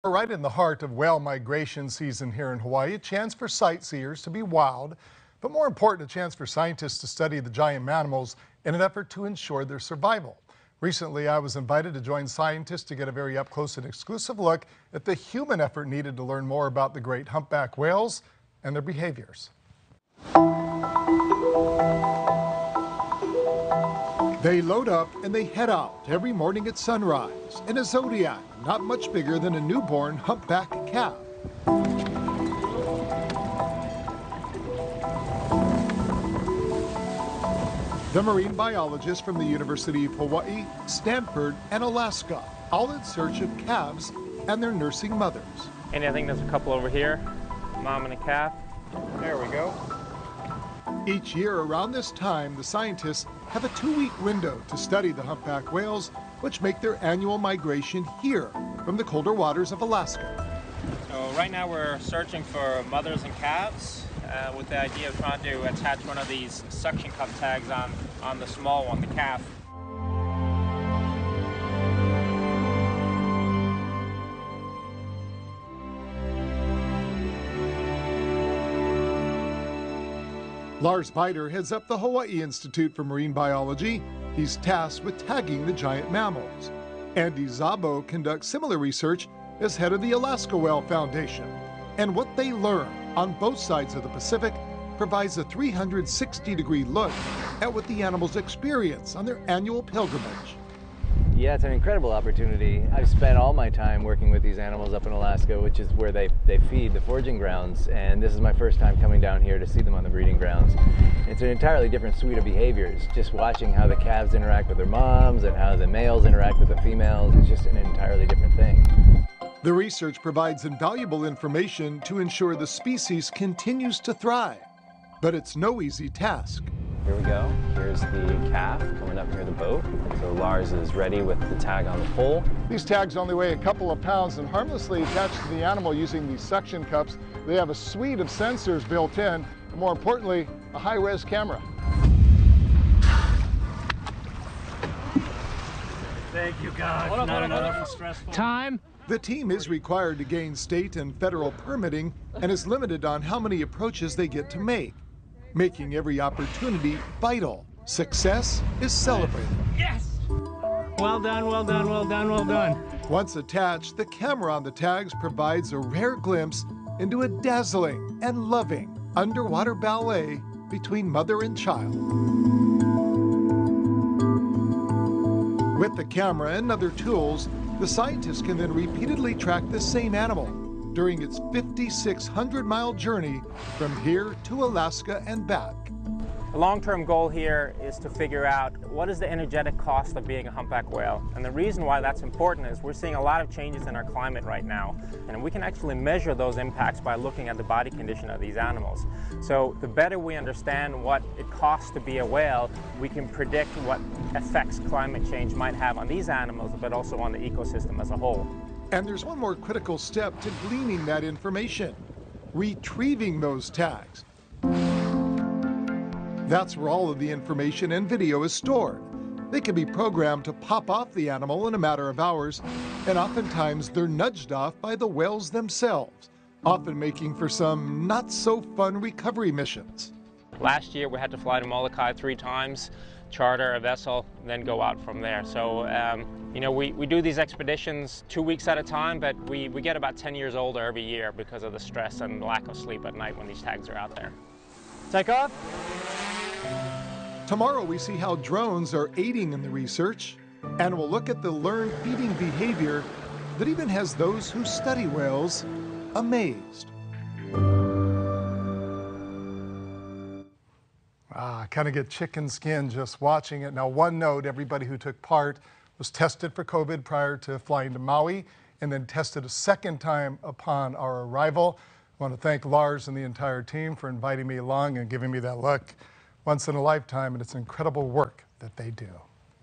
We're right in the heart of whale migration season here in Hawaii, a chance for sightseers to be wowed, but more important, a chance for scientists to study the giant mammals in an effort to ensure their survival. Recently, I was invited to join scientists to get a very up-close and exclusive look at the human effort needed to learn more about the great humpback whales and their behaviors. They load up and they head out every morning at sunrise in a Zodiac, not much bigger than a newborn humpback calf. The marine biologists from the University of Hawaii, Stanford, and Alaska, all in search of calves and their nursing mothers. And I think there's a couple over here, a mom and a calf. There we go. Each year around this time, the scientists have a 2-week window to study the humpback whales, which make their annual migration here from the colder waters of Alaska. So right now we're searching for mothers and calves with the idea of trying to attach one of these suction cup tags on the small one, the calf. Lars Beider heads up the Hawaii Institute for Marine Biology. He's tasked with tagging the giant mammals. Andy Szabo conducts similar research as head of the Alaska Whale Foundation. And what they learn on both sides of the Pacific provides a 360-degree look at what the animals experience on their annual pilgrimage. Yeah, it's an incredible opportunity. I've spent all my time working with these animals up in Alaska, which is where they feed, the foraging grounds, and this is my first time coming down here to see them on the breeding grounds. It's an entirely different suite of behaviors. Just watching how the calves interact with their moms and how the males interact with the females is just an entirely different thing. The research provides invaluable information to ensure the species continues to thrive, but it's no easy task. Here we go. Here's the calf coming up near the boat. So Lars is ready with the tag on the pole. These tags only weigh a couple of pounds and harmlessly attached to the animal using these suction cups. They have a suite of sensors built in, and more importantly, a high-res camera. Thank you, God. Not another stressful time. The team is required to gain state and federal permitting and is limited on how many approaches they get to make, making every opportunity vital. Success is celebrated. Yes! Well done, well done, well done, well done. Once attached, the camera on the tags provides a rare glimpse into a dazzling and loving underwater ballet between mother and child. With the camera and other tools, the scientists can then repeatedly track the same animal during its 5,600-mile journey from here to Alaska and back. The long-term goal here is to figure out what is the energetic cost of being a humpback whale. And the reason why that's important is we're seeing a lot of changes in our climate right now. And we can actually measure those impacts by looking at the body condition of these animals. So the better we understand what it costs to be a whale, we can predict what effects climate change might have on these animals, but also on the ecosystem as a whole. And there's one more critical step to gleaning that information: retrieving those tags. That's where all of the information and video is stored. They can be programmed to pop off the animal in a matter of hours, and oftentimes they're nudged off by the whales themselves, often making for some not-so-fun recovery missions. Last year we had to fly to Molokai 3 times, charter a vessel, then go out from there. So, you know, we do these expeditions 2 weeks at a time, but we get about 10 years older every year because of the stress and lack of sleep at night when these tags are out there. Take off. Tomorrow we see how drones are aiding in the research, and we'll look at the learned feeding behavior that even has those who study whales amazed. I kind of get chicken skin just watching it. Now, one note, everybody who took part was tested for COVID prior to flying to Maui and then tested a second time upon our arrival. I want to thank Lars and the entire team for inviting me along and giving me that look once in a lifetime, and it's incredible work that they do.